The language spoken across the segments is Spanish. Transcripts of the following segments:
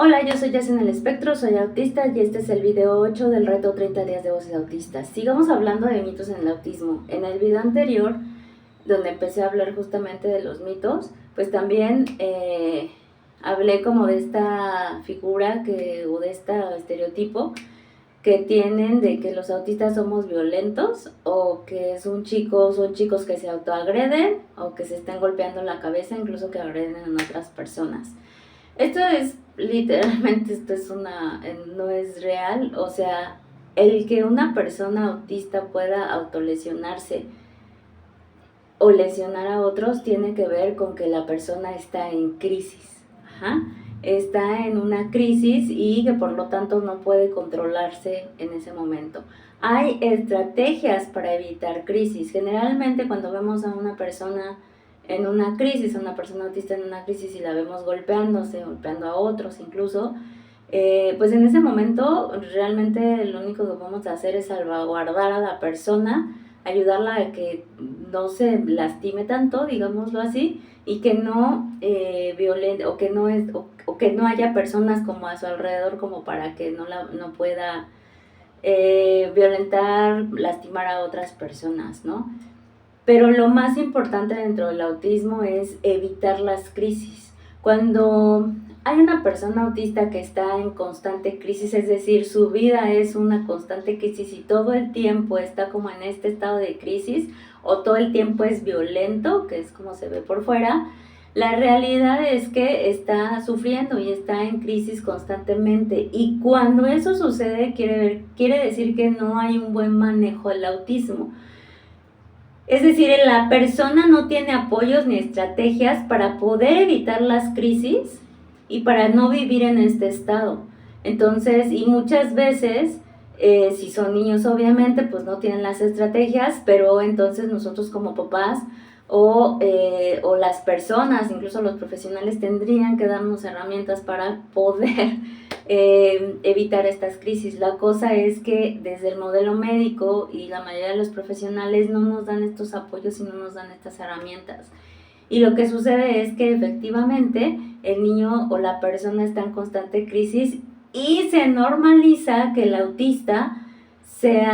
Hola, yo soy Jess en el espectro, soy autista y este es el video 8 del reto 30 días de voces autistas. Sigamos hablando de mitos en el autismo. En el video anterior, donde empecé a hablar justamente de los mitos, pues también hablé como de esta figura o de este estereotipo que tienen de que los autistas somos violentos o que son chicos que se autoagreden o que se están golpeando la cabeza, incluso que agreden a otras personas. Esto es literalmente, no es real, o sea, el que una persona autista pueda autolesionarse o lesionar a otros tiene que ver con que la persona está en crisis, está en una crisis y que por lo tanto no puede controlarse en ese momento. Hay estrategias para evitar crisis. Generalmente cuando vemos a una persona en una crisis, una persona autista en una crisis y la vemos golpeando a otros incluso, pues en ese momento realmente lo único que podemos hacer es salvaguardar a la persona, ayudarla a que no se lastime tanto, digámoslo así, y que no violente o que no haya personas como a su alrededor como para que no pueda violentar, lastimar a otras personas, ¿no? Pero lo más importante dentro del autismo es evitar las crisis. Cuando hay una persona autista que está en constante crisis, es decir, su vida es una constante crisis y todo el tiempo está como en este estado de crisis o todo el tiempo es violento, que es como se ve por fuera, la realidad es que está sufriendo y está en crisis constantemente. Y cuando eso sucede, quiere decir que no hay un buen manejo del autismo. Es decir, la persona no tiene apoyos ni estrategias para poder evitar las crisis y para no vivir en este estado. Entonces, y muchas veces, si son niños obviamente, pues no tienen las estrategias, pero entonces nosotros como papás o las personas, incluso los profesionales, tendrían que darnos herramientas para poder evitar estas crisis. La cosa es que desde el modelo médico y la mayoría de los profesionales no nos dan estos apoyos y no nos dan estas herramientas. Y lo que sucede es que efectivamente el niño o la persona está en constante crisis y se normaliza que el autista se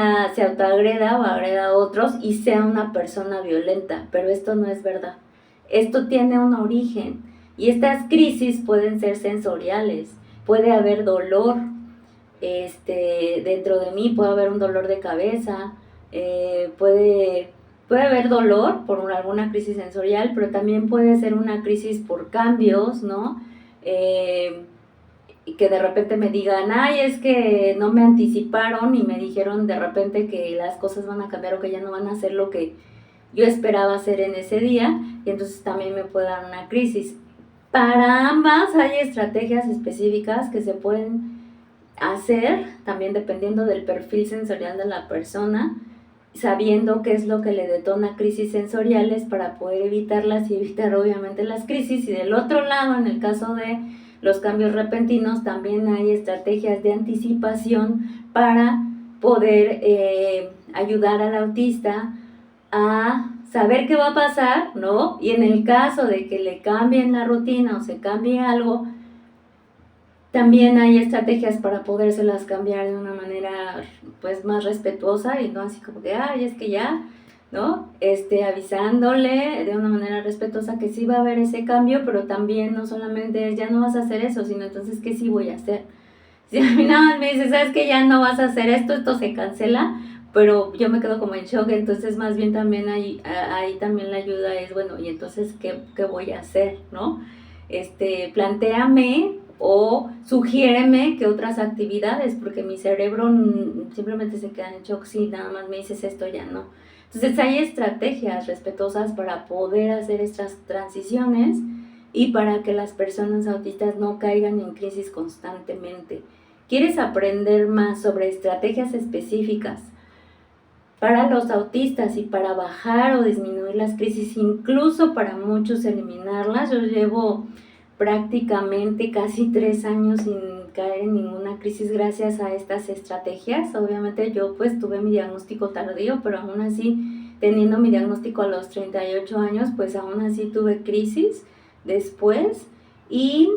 autoagreda o agreda a otros y sea una persona violenta, pero esto no es verdad. Esto tiene un origen y estas crisis pueden ser sensoriales. Puede haber dolor, dentro de mí puede haber un dolor de cabeza, puede haber dolor por alguna crisis sensorial, pero también puede ser una crisis por cambios, ¿no? Y que de repente me digan, ay, es que no me anticiparon y me dijeron de repente que las cosas van a cambiar o que ya no van a hacer lo que yo esperaba hacer en ese día, y entonces también me puede dar una crisis. Para ambas hay estrategias específicas que se pueden hacer, también dependiendo del perfil sensorial de la persona, sabiendo qué es lo que le detona crisis sensoriales para poder evitarlas y evitar obviamente las crisis. Y del otro lado, en el caso de los cambios repentinos, también hay estrategias de anticipación para poder ayudar al autista a saber qué va a pasar, ¿no? Y en el caso de que le cambien la rutina o se cambie algo, también hay estrategias para podérselas cambiar de una manera pues más respetuosa y no así como que, ay, es que ya, ¿no? Avisándole de una manera respetuosa que sí va a haber ese cambio, pero también no solamente es ya no vas a hacer eso, sino entonces ¿qué sí voy a hacer? Si a mí nada más me dice, sabes que ya no vas a hacer esto se cancela, pero yo me quedo como en shock, entonces más bien también ahí también la ayuda es, bueno, y entonces ¿qué voy a hacer, no? Plantéame o sugiéreme que otras actividades, porque mi cerebro simplemente se queda en shock si nada más me dices esto, ya no. Entonces hay estrategias respetuosas para poder hacer estas transiciones y para que las personas autistas no caigan en crisis constantemente. ¿Quieres aprender más sobre estrategias específicas para los autistas y para bajar o disminuir las crisis, incluso para muchos eliminarlas? Yo llevo prácticamente casi 3 años sin caer en ninguna crisis gracias a estas estrategias. Obviamente yo pues tuve mi diagnóstico tardío, pero aún así, teniendo mi diagnóstico a los 38 años, pues aún así tuve crisis después y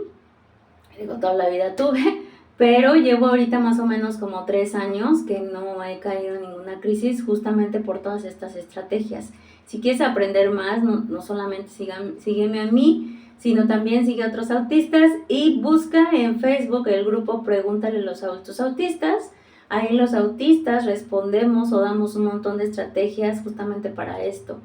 digo, toda la vida tuve, pero llevo ahorita más o menos como 3 años que no he caído en ninguna crisis justamente por todas estas estrategias. Si quieres aprender más, no solamente sígueme a mí, sino también sigue a otros autistas y busca en Facebook el grupo Pregúntale a los adultos autistas. Ahí los autistas respondemos o damos un montón de estrategias justamente para esto.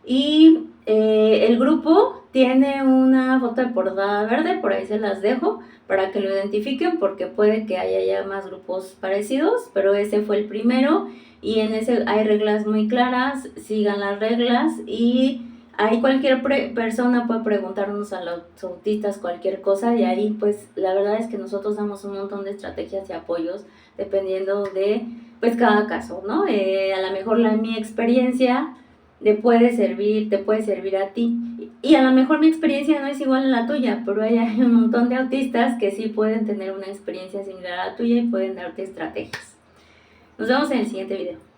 Y el grupo tiene una foto de portada verde, por ahí se las dejo para que lo identifiquen porque puede que haya ya más grupos parecidos, pero ese fue el primero y en ese hay reglas muy claras, sigan las reglas y ahí cualquier persona puede preguntarnos a los autistas cualquier cosa y ahí pues la verdad es que nosotros damos un montón de estrategias y apoyos dependiendo de pues cada caso, ¿no? A lo mejor mi experiencia te puede servir a ti. Y a lo mejor mi experiencia no es igual a la tuya, pero hay un montón de autistas que sí pueden tener una experiencia similar a la tuya y pueden darte estrategias. Nos vemos en el siguiente video.